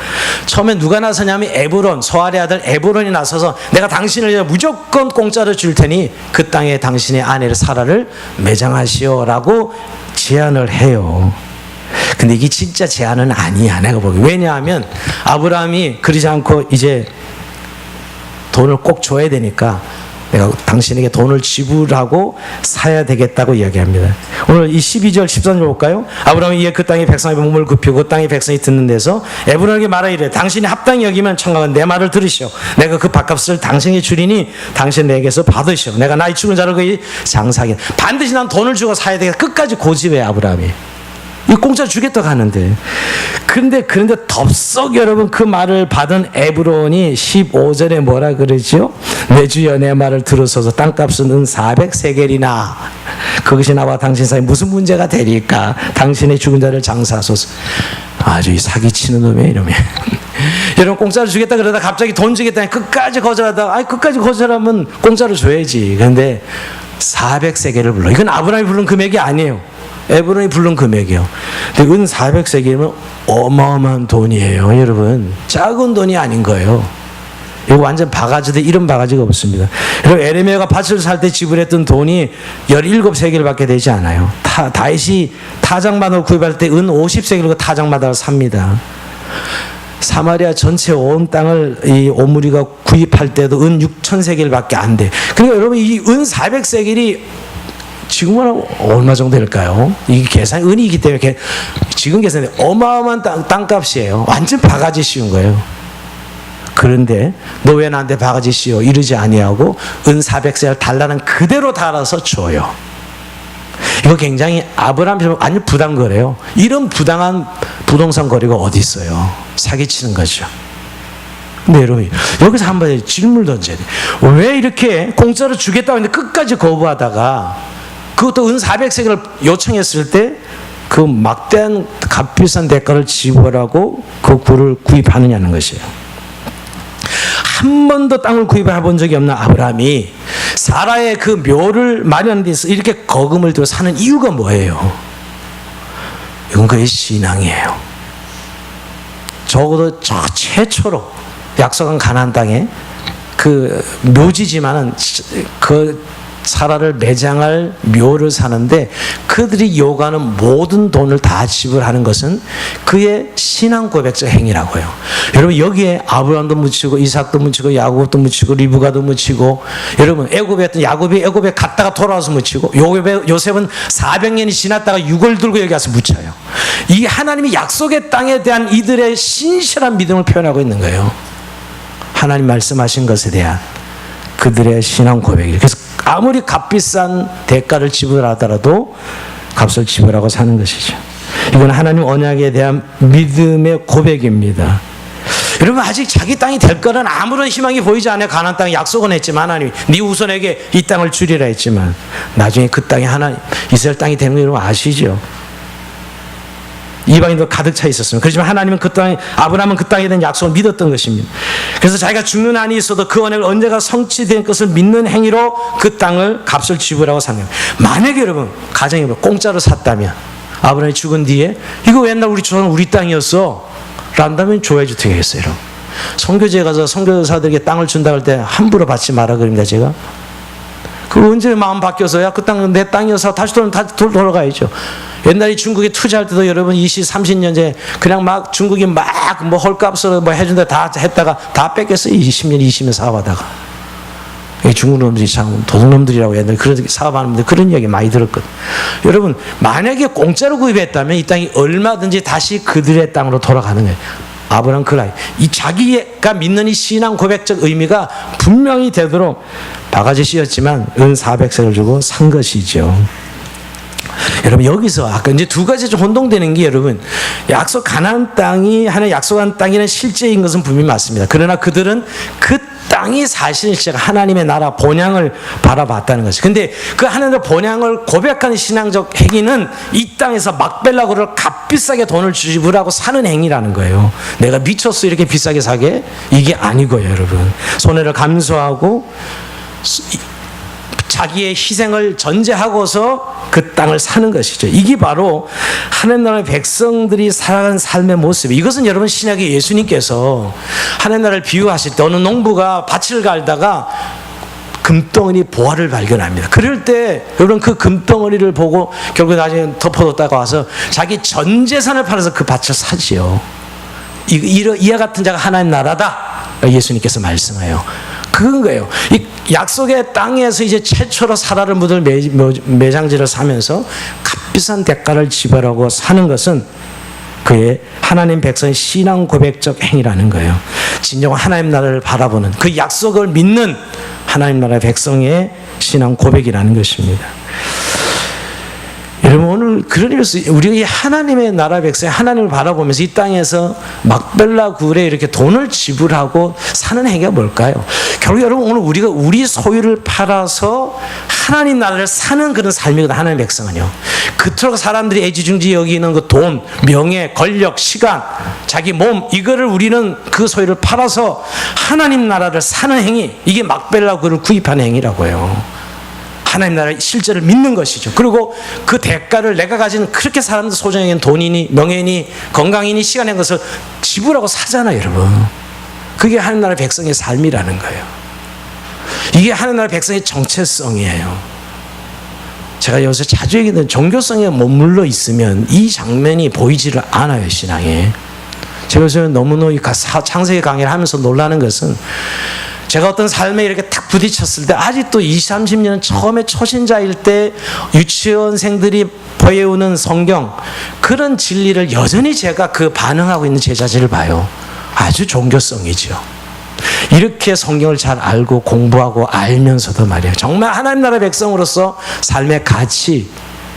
처음에 누가 나서냐면 에브론, 소알의 아들 에브론이 나서서 내가 당신을 무조건 공짜로 줄 테니 그 땅에 당신의 아내를 사라를 매장하시오라고 제안을 해요. 근데 이게 진짜 제안은 아니야 내가 보기. 왜냐하면 아브라함이 그러지 않고 이제 돈을 꼭 줘야 되니까 내가 당신에게 돈을 지불하고 사야 되겠다고 이야기합니다. 오늘 이 12절 13절 볼까요? 아브라함이 이에 그 땅의 백성에게 몸을 굽히고 그 땅의 백성이 듣는 데서 에브론에게 말하이래 당신이 합당히 여기면 청각은 내 말을 들으시오. 내가 그 밥값을 당신에게 주리니 당신 내게서 받으시오. 내가 나의 죽은 자를 거기 장사하게. 반드시 난 돈을 주고 사야 되겠다. 끝까지 고집해 아브라함이. 이 공짜 주겠다고 하는데 그런데 덥석 여러분 그 말을 받은 에브론이 15절에 뭐라 그러죠? 내 주여 내 말을 들으소서 땅값은 은 400세겔이나 그것이 나와 당신 사이에 무슨 문제가 되리까? 당신의 죽은 자를 장사하소서. 아주 이 사기치는 놈이에요 이놈이. 여러분 공짜로 주겠다 그러다 갑자기 돈 주겠다니 끝까지 거절하다가 끝까지 거절하면 공짜로 줘야지. 그런데 400세겔을 불러. 이건 아브라함이 부른 금액이 아니에요. 에브론이 부른 금액이요. 근데 은 400세겔이면 어마어마한 돈이에요, 여러분. 작은 돈이 아닌 거예요. 이거 완전 바가지인데 이런 바가지가 없습니다. 여러분 에레미야가 밭을 살 때 지불했던 돈이 17세겔밖에 되지 않아요. 다윗이 타작마당을 구입할 때 은 50세겔로 타작마당을 삽니다. 사마리아 전체 온 땅을 이 오므리가 구입할 때도 은 6,000세겔밖에 안 돼. 그러니까 여러분 이 은 400세겔이 지금은 얼마 정도 될까요? 이게 계산이 은이기 때문에 지금 계산이 어마어마한 땅값이에요. 완전 바가지 씌운 거예요. 그런데 너 왜 나한테 바가지 씌워 이러지 아니하고 은 400세겔 달라는 그대로 달아서 줘요. 이거 굉장히 아브라함이 아니 부당한 거래요. 이런 부당한 부동산 거래가 어디 있어요? 사기치는 거죠. 근데 여러분 여기서 한번 질문을 던져야 돼. 왜 이렇게 공짜로 주겠다고 했는데 끝까지 거부하다가 그것도 은 400세겔을 요청했을 때 그 막대한 값비싼 대가를 지불하고 그 굴을 구입하느냐는 것이에요. 한 번도 땅을 구입해 본 적이 없는 아브라함이 사라의 그 묘를 마련한 데서 이렇게 거금을 들여 사는 이유가 뭐예요? 이건 그의 신앙이에요. 적어도 저 최초로 약속한 가나안 땅에 그 묘지지만은 그 사라를 매장할 묘를 사는데 그들이 요구하는 모든 돈을 다 지불하는 것은 그의 신앙 고백적 행위라고요. 여러분 여기에 아브라함도 묻히고 이삭도 묻히고 야곱도 묻히고 리브가도 묻히고 여러분 애굽에 했던 야곱이 애굽에 갔다가 돌아와서 묻히고 요셉은 400년이 지났다가 육을 들고 여기 와서 묻혀요. 이 하나님이 약속의 땅에 대한 이들의 신실한 믿음을 표현하고 있는 거예요. 하나님 말씀하신 것에 대한 그들의 신앙 고백이에요. 그래서 아무리 값비싼 대가를 지불하더라도 값을 지불하고 사는 것이죠. 이건 하나님 언약에 대한 믿음의 고백입니다. 여러분 아직 자기 땅이 될 거는 아무런 희망이 보이지 않아요. 가나안 땅에 약속은 했지만 하나님이 네 후손에게 이 땅을 주리라 했지만 나중에 그 땅이 하나님 이스라엘 땅이 되는 거 여러분 아시죠? 이방인도 가득 차 있었습니다. 그렇지만 하나님은 그 땅에 아브라함은 그 땅에 대한 약속을 믿었던 것입니다. 그래서 자기가 죽는 한이 있어도 그 언약을 언제가 성취된 것을 믿는 행위로 그 땅을 값을 지불하고 사는 거예요. 만약에 여러분 가정이 공짜로 샀다면 아브라함이 죽은 뒤에 이거 옛날 우리 조상 우리 땅이었어 란다면 좋아해 줄 테겠어요. 선교지에 가서 선교사들에게 땅을 준다고 할 때 함부로 받지 마라 그럽니다. 제가 그 언제 마음 바뀌어서야 그 땅은 내 땅이어서 다시 돌아가야죠. 옛날에 중국에 투자할 때도 여러분 20, 30년 전에 그냥 막 중국이 막 뭐 헐값으로 뭐 해준다 다 했다가 다 뺏겼어요. 20년, 20년 사업하다가. 중국 놈들이 참 도둑놈들이라고 옛날에 그런 사업하는 분들 그런 이야기 많이 들었거든요. 여러분, 만약에 공짜로 구입했다면 이 땅이 얼마든지 다시 그들의 땅으로 돌아가는 거예요. 아브라함 그라이, 이 자기가 믿는 이 신앙 고백적 의미가 분명히 되도록 바가지 씌었지만 은 400세를 주고 산 것이죠. 여러분, 여기서 아까 이제 두 가지 좀 혼동되는 게, 여러분, 약속 가나안 땅이 하나님 약속한 땅이라는 실제인 것은 분명히 맞습니다. 그러나 그들은 그 땅이 사실 제가 하나님의 나라 본향을 바라봤다는 것이. 근데 그 하나님의 본향을 고백하는 신앙적 행위는 이 땅에서 막벨라고를 값비싸게 돈을 지불하고 사는 행위라는 거예요. 내가 미쳤어 이렇게 비싸게 사게? 이게 아니고요, 여러분. 손해를 감수하고 자기의 희생을 전제하고서 그 땅을 사는 것이죠. 이게 바로 하나님 나라의 백성들이 살아가는 삶의 모습이에요. 이것은 여러분, 신약의 예수님께서 하나님 나라를 비유하실 때 어느 농부가 밭을 갈다가 금덩어리 보화를 발견합니다. 그럴 때 여러분, 그 금덩어리를 보고 결국 나중에 덮어뒀다가 와서 자기 전 재산을 팔아서 그 밭을 사지요. 이와 같은 자가 하나님 나라다, 예수님께서 말씀해요. 그건 거예요. 이 약속의 땅에서 이제 최초로 사라를 묻을 매장지를 사면서 값비싼 대가를 지불하고 사는 것은 그의 하나님 백성의 신앙 고백적 행위라는 거예요. 진정한 하나님 나라를 바라보는, 그 약속을 믿는 하나님 나라의 백성의 신앙 고백이라는 것입니다. 여러분, 오늘 그런 의미에서 우리가 이 하나님의 나라 백성이 하나님을 바라보면서 이 땅에서 막벨라 굴에 이렇게 돈을 지불하고 사는 행위가 뭘까요? 결국 여러분, 오늘 우리가 우리 소유를 팔아서 하나님 나라를 사는 그런 삶이거든요. 하나님의 백성은요. 그토록 사람들이 애지중지 여기는 그 돈, 명예, 권력, 시간, 자기 몸, 이거를 우리는 그 소유를 팔아서 하나님 나라를 사는 행위, 이게 막벨라 굴을 구입하는 행위라고 해요. 하나님 나라의 실제를 믿는 것이죠. 그리고 그 대가를 내가 가진 그렇게 사람들 소중히 여기는 돈이니 명예니 건강이니 시간인 것을 지불하고 사잖아요, 여러분. 그게 하나님 나라의 백성의 삶이라는 거예요. 이게 하나님 나라의 백성의 정체성이에요. 제가 여기서 자주 얘기하는 종교성에 머물러 있으면 이 장면이 보이지를 않아요, 신앙에. 제가 요새 너무너무 창세기 강의를 하면서 놀라는 것은, 제가 어떤 삶에 이렇게 탁 부딪혔을 때 아직도 20, 30년 처음에 초신자일 때 유치원생들이 배우는 성경, 그런 진리를 여전히 제가 그 반응하고 있는 제 자신을 봐요. 아주 종교성이죠. 이렇게 성경을 잘 알고 공부하고 알면서도 말이에요, 정말 하나님 나라 백성으로서 삶의 가치,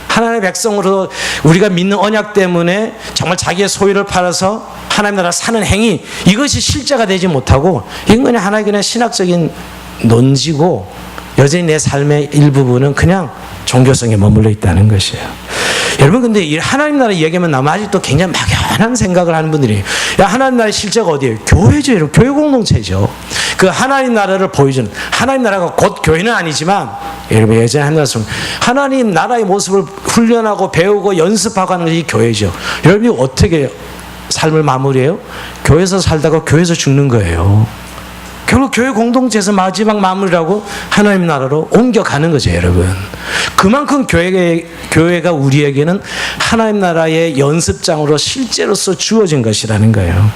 하나님의 백성으로 우리가 믿는 언약 때문에 정말 자기의 소유를 팔아서 하나님 나라 사는 행위, 이것이 실제가 되지 못하고 이건 그냥 하나의 그냥 신학적인 논지고 여전히 내 삶의 일부분은 그냥 종교성에 머물러 있다는 것이에요. 여러분, 근데 이 하나님 나라 얘기하면 나면 아직도 굉장히 막연한 생각을 하는 분들이, 야, 하나님 나라의 실제가 어디예요? 교회죠, 여러분. 교회 공동체죠. 그 하나님 나라를 보여주는, 하나님 나라가 곧 교회는 아니지만, 여러분, 예전에 하나님 나라의 모습을 훈련하고 배우고 연습하고 하는 것이 교회죠. 여러분이 어떻게 삶을 마무리해요? 교회에서 살다가 교회에서 죽는 거예요. 결국 교회 공동체에서 마지막 마무리라고 하나님 나라로 옮겨가는 거죠, 여러분. 그만큼 교회가 우리에게는 하나님 나라의 연습장으로 실제로서 주어진 것이라는 거예요.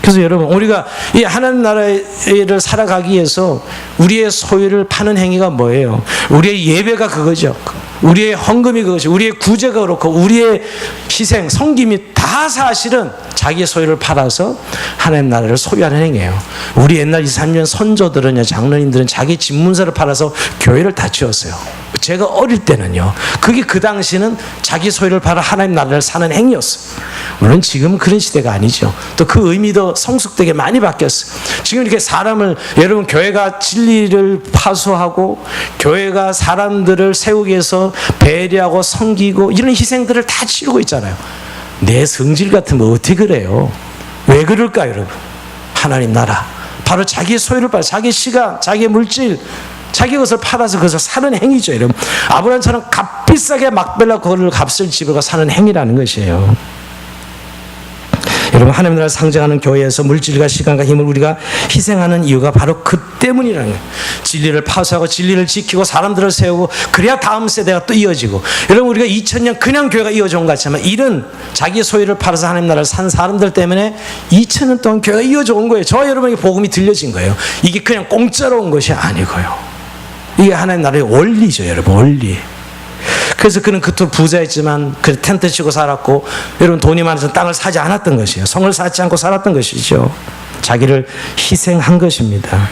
그래서 여러분, 우리가 이 하나님 나라를 살아가기 위해서 우리의 소유를 파는 행위가 뭐예요? 우리의 예배가 그거죠. 우리의 헌금이 그것이, 우리의 구제가 그렇고, 우리의 희생, 섬김이 다 사실은 자기의 소유를 팔아서 하나님 나라를 소유하는 행위예요. 우리 옛날 2, 3년 선조들은, 장로님들은 자기 집문서를 팔아서 교회를 다 지었어요. 제가 어릴 때는요, 그게 그 당시는 자기 소유를 팔아 하나님 나라를 사는 행위였어요. 물론 지금은 그런 시대가 아니죠. 또 그 의미도 성숙되게 많이 바뀌었어요. 지금 이렇게 사람을, 여러분, 교회가 진리를 파수하고 교회가 사람들을 세우기 위해서 배려하고 섬기고 이런 희생들을 다 치르고 있잖아요. 내 성질 같으면 어떻게 그래요? 왜 그럴까요, 여러분? 하나님 나라, 바로 자기의 소유를 팔아, 자기 시간, 자기 물질, 자기 것을 팔아서 그것을 사는 행위죠, 여러분. 아브라함처럼 값비싸게 막벨라 그걸 값을 지불하고 사는 행위라는 것이에요. 여러분, 하나님 나라를 상징하는 교회에서 물질과 시간과 힘을 우리가 희생하는 이유가 바로 그 때문이라는 거예요. 진리를 파수하고 진리를 지키고 사람들을 세우고, 그래야 다음 세대가 또 이어지고. 여러분, 우리가 2000년 그냥 교회가 이어져 온 것 같지만, 이런 자기 소유를 팔아서 하나님 나라를 산 사람들 때문에 2000년 동안 교회가 이어져 온 거예요. 저와 여러분에게 복음이 들려진 거예요. 이게 그냥 공짜로 온 것이 아니고요. 이게 하나님 나라의 원리죠, 여러분. 원리. 그래서 그는 그토록 부자였지만 그 텐트 치고 살았고, 여러분 돈이 많아서 땅을 사지 않았던 것이에요. 성을 쌓지 않고 살았던 것이죠. 자기를 희생한 것입니다.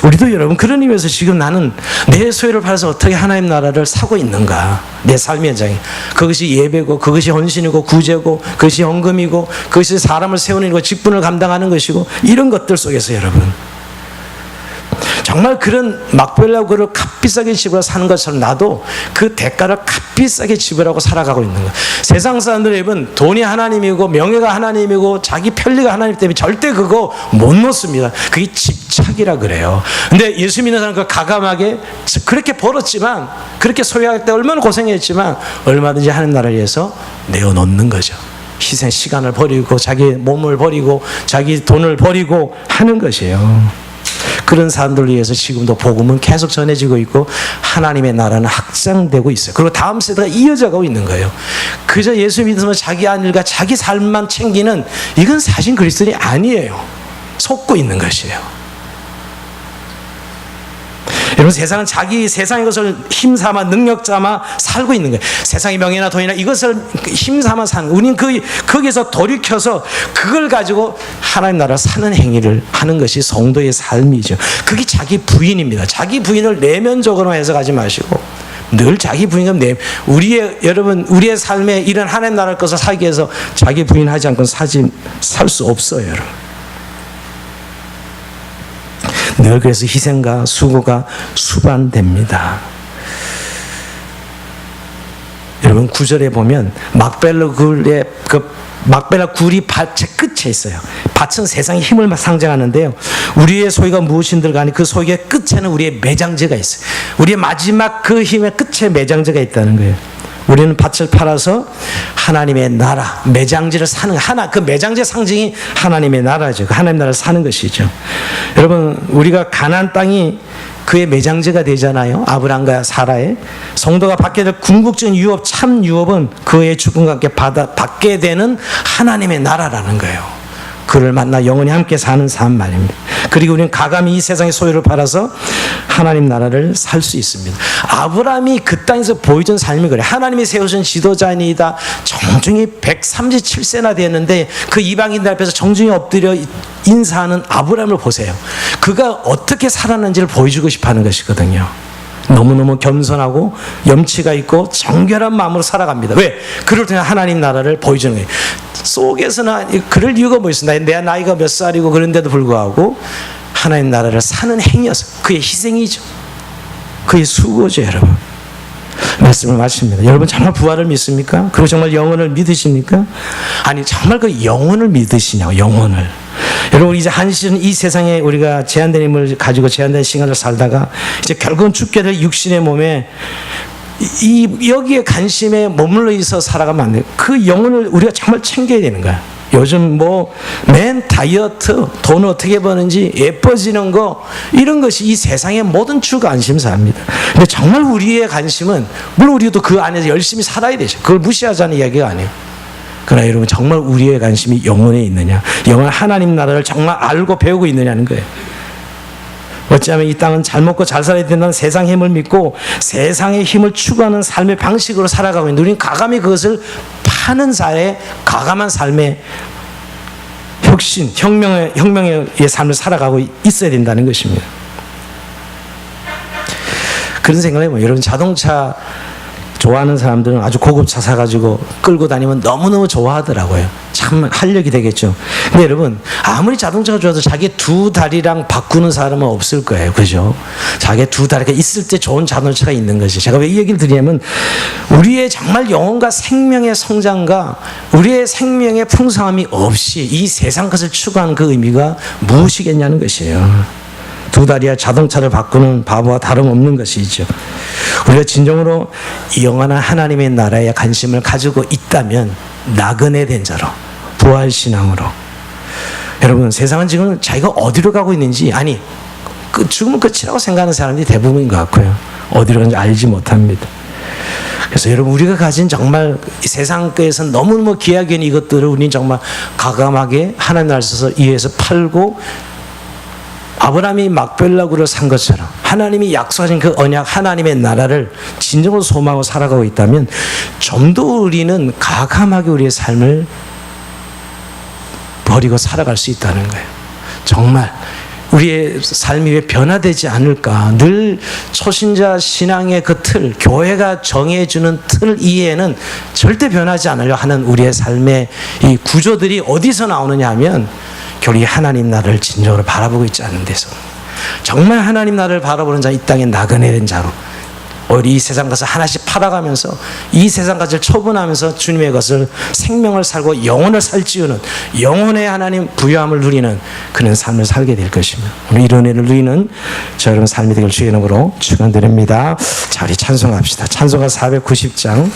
우리도 여러분 그런 의미에서 지금 나는 내 소유를 팔아서 어떻게 하나님 나라를 사고 있는가, 내 삶의 현장에. 그것이 예배고, 그것이 헌신이고, 구제고, 그것이 헌금이고, 그것이 사람을 세우는 일이고, 직분을 감당하는 것이고, 이런 것들 속에서 여러분 정말 그런 막벨라 그를 값비싸게 지불하고 사는 것처럼 나도 그 대가를 값비싸게 지불하고 살아가고 있는 거예요. 세상 사람들은 여러분 돈이 하나님이고 명예가 하나님이고 자기 편리가 하나님 때문에 절대 그거 못 놓습니다. 그게 집착이라 그래요. 근데 예수 믿는 사람은 그 가감하게 그렇게 벌었지만, 그렇게 소유할 때 얼마나 고생했지만 얼마든지 하나님 나라를 위해서 내어놓는 거죠. 희생 시간을 버리고 자기 몸을 버리고 자기 돈을 버리고 하는 것이에요. 그런 사람들을 위해서 지금도 복음은 계속 전해지고 있고 하나님의 나라는 확장되고 있어요. 그리고 다음 세대가 이어져 가고 있는 거예요. 그저 예수 믿으면 자기 안일과 자기 삶만 챙기는, 이건 사실 그리스도인이 아니에요. 속고 있는 것이에요. 여러분 세상은 자기 세상의 것을 힘삼아 능력 삼아 살고 있는 거예요. 세상의 명예나 돈이나 이것을 힘삼아 사는 거예요. 우리는 거기에서 돌이켜서 그걸 가지고 하나님 나라 사는 행위를 하는 것이 성도의 삶이죠. 그게 자기 부인입니다. 자기 부인을 내면적으로 해석하지 마시고 늘 자기 부인은 여러분 우리의 삶에 이런 하나님 나라의 것을 살기 위해서 자기 부인하지 않고는 살 수 없어요, 여러분. 늘 그래서 희생과 수고가 수반됩니다. 여러분 9절에 보면 막벨라 굴이 밭의 끝에 있어요. 밭은 세상의 힘을 상징하는데요, 우리의 소유가 무엇인들 간에 그 소유의 끝에는 우리의 매장제가 있어요. 우리의 마지막 그 힘의 끝에 매장제가 있다는 거예요. 우리는 밭을 팔아서 하나님의 나라, 매장지를 사는, 그 매장지 상징이 하나님의 나라죠. 하나님의 나라를 사는 것이죠. 여러분, 우리가 가나안 땅이 그의 매장지가 되잖아요. 아브람과 사라의. 성도가 받게 될 궁극적인 유업, 참 유업은 그의 죽음과 함께 받게 되는 하나님의 나라라는 거예요. 그를 만나 영원히 함께 사는 삶 말입니다. 그리고 우리는 가감히 이 세상의 소유를 팔아서 하나님 나라를 살 수 있습니다. 아브라함이 그 땅에서 보여준 삶이 그래요. 하나님이 세우신 지도자이다. 정중히 137세나 되었는데 그 이방인들 앞에서 정중히 엎드려 인사하는 아브라함을 보세요. 그가 어떻게 살았는지를 보여주고 싶어하는 것이거든요. 너무너무 겸손하고 염치가 있고 정결한 마음으로 살아갑니다. 왜? 그를 통해 하나님 나라를 보여주는 거예요. 속에서는 그럴 이유가 뭐 있어? 내 나이가 몇 살이고 그런데도 불구하고 하나님 나라를 사는 행위여서 그의 희생이죠. 그의 수고죠, 여러분. 말씀을 마칩니다. 여러분 정말 부활을 믿습니까? 그리고 정말 영혼을 믿으십니까? 아니 정말 그 영혼을 믿으시냐고, 영혼을. 여러분 이제 한시는 이 세상에 우리가 제한된 힘을 가지고 제한된 시간을 살다가 이제 결국은 죽게 될 육신의 몸에 여기에 관심에 머물러 있어 살아가면 안 돼요. 그 영혼을 우리가 정말 챙겨야 되는 거야. 요즘 맨 다이어트, 돈 어떻게 버는지, 예뻐지는 거, 이런 것이 이 세상의 모든 주 관심사입니다. 근데 정말 우리의 관심은, 물론 우리도 그 안에서 열심히 살아야 되죠. 그걸 무시하자는 이야기가 아니에요. 그러나 여러분 정말 우리의 관심이 영혼에 있느냐, 영원 하나님 나라를 정말 알고 배우고 있느냐는 거예요. 어찌하면 이 땅은 잘 먹고 잘 살아야 된다는 세상의 힘을 믿고 세상의 힘을 추구하는 삶의 방식으로 살아가고 있는데, 우리는 가감히 그것을 파는 삶에, 가감한 삶의 혁신, 혁명의 삶을 살아가고 있어야 된다는 것입니다. 그런 생각을 해보면, 여러분 자동차 좋아하는 사람들은 아주 고급차 사가지고 끌고 다니면 너무너무 좋아하더라고요. 참 활력이 되겠죠. 근데 여러분 아무리 자동차가 좋아도 자기 두 다리랑 바꾸는 사람은 없을 거예요. 그죠? 자기 두 다리가 있을 때 좋은 자동차가 있는 거지. 제가 왜 이 얘기를 드리냐면, 우리의 정말 영혼과 생명의 성장과 우리의 생명의 풍성함이 없이 이 세상 것을 추구하는 그 의미가 무엇이겠냐는 것이에요. 두 다리와 자동차를 바꾸는 바보와 다름없는 것이죠. 우리가 진정으로 영원한 하나님의 나라에 관심을 가지고 있다면 나그네 된 자로, 부활신앙으로. 여러분 세상은 지금 자기가 어디로 가고 있는지, 아니 죽으면 끝이라고 생각하는 사람들이 대부분인 것 같고요. 어디로 가는지 알지 못합니다. 그래서 여러분 우리가 가진 정말 세상에서 너무너무 귀하게 있는 이것들을 우리는 정말 가감하게 하나님 나라에 있어서 이해해서 팔고 아브라함이 막벨라구를 산 것처럼 하나님이 약속하신 그 언약 하나님의 나라를 진정으로 소망하고 살아가고 있다면 좀 더 우리는 가감하게 우리의 삶을 버리고 살아갈 수 있다는 거예요. 정말 우리의 삶이 왜 변화되지 않을까? 늘 초신자 신앙의 그 틀, 교회가 정해주는 틀 이해는 절대 변하지 않으려 하는 우리의 삶의 이 구조들이 어디서 나오느냐 하면 결국 하나님 나라를 진정으로 바라보고 있지 않는 데서, 정말 하나님 나라를 바라보는 자, 이 땅에 나그네된 자로 우리 이 세상 것을 하나씩 팔아가면서 이 세상 것을 처분하면서 주님의 것을 생명을 살고 영혼을 살찌우는, 영혼의 하나님 부유함을 누리는 그런 삶을 살게 될 것입니다. 오늘 이런 은혜를 누리는 저 여러분 삶이 되길 주의 이름으로 축원드립니다. 자, 우리 찬송합시다. 찬송가 490장